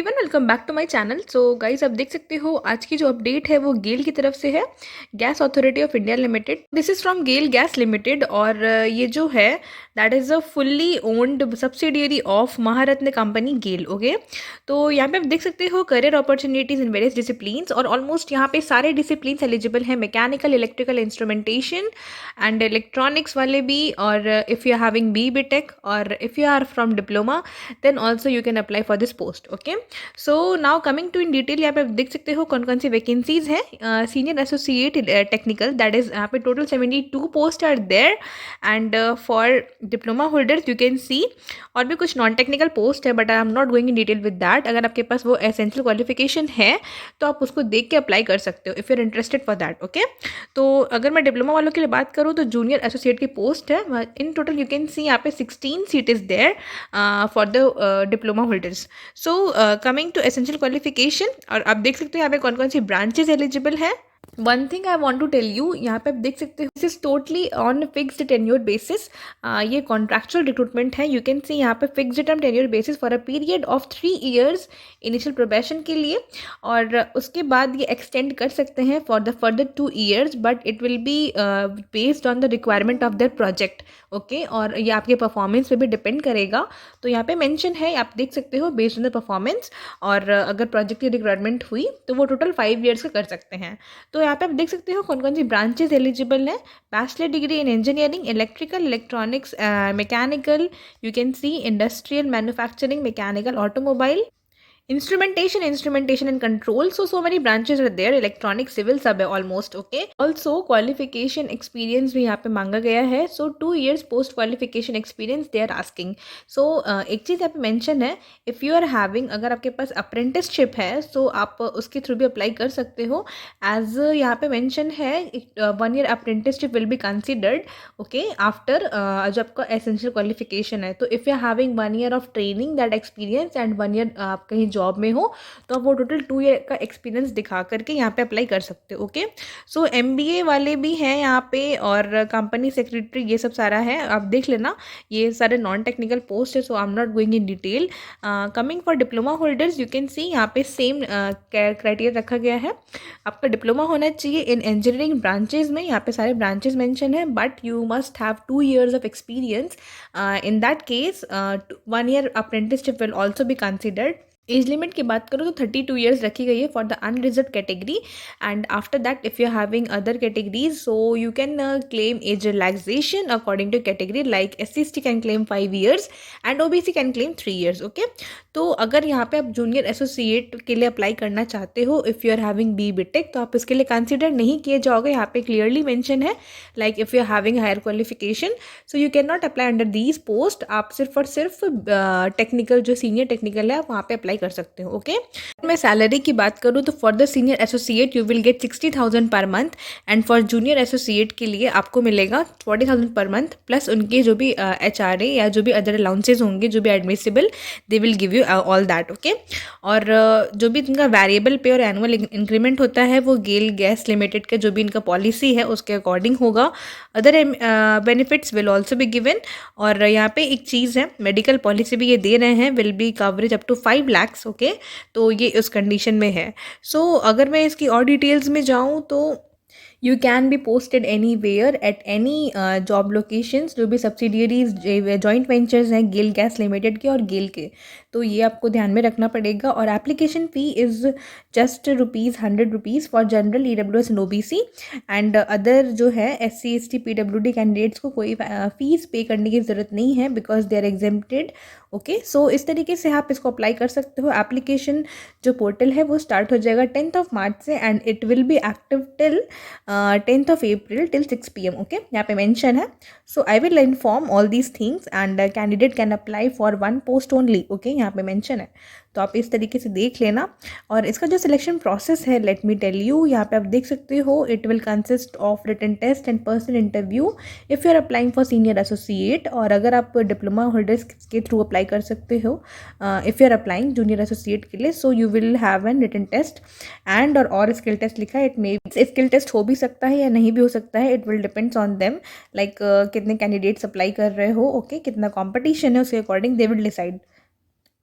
Everyone, welcome back to my channel. So guys, आप देख सकते हो आज की जो अपडेट है वो गेल की तरफ से है, gas authority of India limited. This is from GAIL gas limited और ये जो है that is a fully owned subsidiary of Maharatna company GAIL. Okay, तो यहाँ पे आप देख सकते हो career opportunities in various disciplines और ऑलमोस्ट यहाँ पे सारे डिसिप्लिन्स एलिजिबल हैं, mechanical, electrical, instrumentation and electronics वाले भी। और if you are having B tech और if you are from diploma then also you can apply for this post. Okay, so now coming to in detail, यहाँ पे आप देख सकते हो कौन कौन सी वैकेंसीज हैं। Senior associate technical, that is यहाँ पे total 72 post are there and for diploma holders you can see. और भी कुछ नॉन टेक्निकल पोस्ट है but I am not going in detail with that. अगर आपके पास वो एसेंशियल क्वालिफिकेशन है तो आप उसको देख के अप्लाई कर सकते हो if you are interested for that. Okay, तो अगर मैं डिप्लोमा वालों के लिए बात करूँ तो जूनियर एसोसिएट की पोस्ट है। In total you can see यहाँ पे 16 seat is there for the diploma holders. So coming to essential qualification, और आप देख सकते हो यहाँ पे कौन कौन सी ब्रांचेज एलिजिबल है। One thing I want to tell you, यहाँ पे आप देख सकते हो this is totally on fixed tenure basis. ये कॉन्ट्रैक्चुअल रिक्रूटमेंट है। यू कैन सी यहाँ पे fixed term tenure basis for a period of 3 years initial probation के लिए, और उसके बाद ये एक्सटेंड कर सकते हैं for the further 2 years, but it will be based on the requirement of their project. Okay, और ये आपके परफॉर्मेंस पे भी डिपेंड करेगा। तो यहाँ पे मेंशन है, आप देख सकते हो, बेस्ड ऑन द परफॉर्मेंस, और अगर प्रोजेक्ट की रिक्वायरमेंट हुई तो वो टोटल 5 years का कर सकते हैं। तो यहाँ पे आप देख सकते हो कौन कौन सी ब्रांचेस एलिजिबल हैं। Bachelor degree in engineering, electrical, electronics, mechanical, you can C industrial, manufacturing, mechanical, automobile, instrumentation and control. So many branches are there, electronic, civil सब है almost. Okay, also qualification experience भी यहाँ पे मांगा गया है। So 2 years post qualification experience they are asking. So एक चीज़ यहाँ पे mention है, if you are having, अगर आपके पास apprenticeship है so आप उसके थ्रू भी अप्लाई कर सकते हो। as यहाँ पे mention है 1 year apprenticeship will be considered, okay, after जो आपका essential qualification है। तो if you are having 1 year of training that experience and 1 year आप कहीं जॉब में हो तो आप वो टोटल 2 year का एक्सपीरियंस दिखा करके यहाँ पे अप्लाई कर सकते हो। ओके, सो MBA वाले भी हैं यहाँ पे और कंपनी सेक्रेटरी, ये सब सारा है, आप देख लेना। ये सारे नॉन टेक्निकल पोस्ट है, so I am not going in detail. Coming for diploma holders, you can see यहाँ पे सेम क्राइटेरिया रखा गया है। आपका डिप्लोमा होना चाहिए इन इंजीनियरिंग ब्रांचेज में, यहाँ पे सारे ब्रांचेज मेंशन है, but you must have 2 years of experience. In that case 1 year apprenticeship will also be considered. Age limit की बात करो तो 32 years रखी गई है for the unreserve category, and after that if you having other categories so you can claim age relaxation according to category, like SC/ST can claim 5 years and OBC can claim 3 years। Okay, तो अगर यहाँ पे आप junior associate के लिए apply करना चाहते हो, if you are having B tech, तो आप इसके लिए कंसिडर नहीं किए जाओगे। यहाँ पे क्लियरली मेंशन है, like if you are having higher qualification so you can not apply under these post. आप सिर्फ और सिर्फ टेक्निकल, जो सीनियर टेक्निकल है, आप वहाँ पे अप्लाई कर सकते हो। ओके, मैं सैलरी की बात करूँ तो for the senior associate you will get 60,000 per month, and for junior associate के लिए आपको मिलेगा 40,000 पर मंथ, प्लस उनके जो भी HRA या जो भी अदर अलाउंसेज होंगे जो भी admissible, they will give you all that. Okay, और जो भी इनका वेरिएबल पे और एनुअल इंक्रीमेंट होता है वो गेल गैस लिमिटेड का जो भी इनका पॉलिसी है उसके अकॉर्डिंग होगा। Other benefits will also be given. और यहाँ पे एक चीज़ है, मेडिकल पॉलिसी भी ये दे रहे हैं, will be coverage up to 5 lakhs। Okay, तो ये उस कंडीशन में है। सो अगर मैं इसकी और डिटेल्स में जाऊँ तो you can be posted anywhere at any job locations, जो भी सब्सिडियरीज जॉइंट वेंचर्स हैं गेल गैस लिमिटेड के और गेल के, तो ये आपको ध्यान में रखना पड़ेगा। और application fee is just ₹100 for general, EWS and OBC, and other जो है SC/ST PWD कैंडिडेट्स को कोई फीस पे करने की ज़रूरत नहीं है because they are exempted. Okay, so इस तरीके से आप इसको अप्लाई कर सकते हो। एप्लीकेशन जो पोर्टल है वो स्टार्ट हो जाएगा 10th मार्च से and it will be active till 10th April till 6 PM। Okay, यहाँ पे मेंशन है। So I will inform all these things and candidate can apply for 1 post only. Okay, यहाँ पे मेंशन है, तो आप इस तरीके से देख लेना। और इसका जो सिलेक्शन प्रोसेस है, लेट मी टेल यू, यहाँ पे आप देख सकते हो, it will consist of written test and personal interview if you are applying for senior associate. और अगर आप डिप्लोमा होल्डर्स के थ्रू अप्लाई कर सकते हो, if you are applying junior associate के लिए, so you will have an written test and और स्किल टेस्ट लिखा है। इट मे स्किल टेस्ट हो भी सकता है या नहीं भी हो सकता है, it will depends on them, like कितने कैंडिडेट्स अप्लाई कर रहे हो। ओके, कितना कॉम्पिटिशन है उसके according they will decide.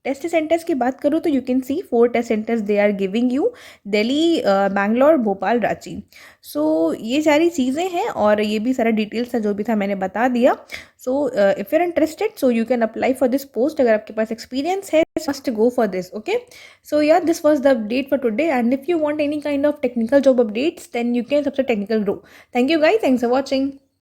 Test centres की बात करूँ तो you can see 4 test centres they are giving you, Delhi, Bangalore, Bhopal, Ranchi. So ये सारी चीज़ें हैं और ये भी सारा डिटेल्स था जो भी था मैंने बता दिया। So if you are interested so you can apply for this post. अगर आपके पास एक्सपीरियंस है must go for this, okay. So yeah, this was the update for today, and if you want any kind of technical job updates then you can subscribe Technical Grow. Thank you guys, thanks for watching.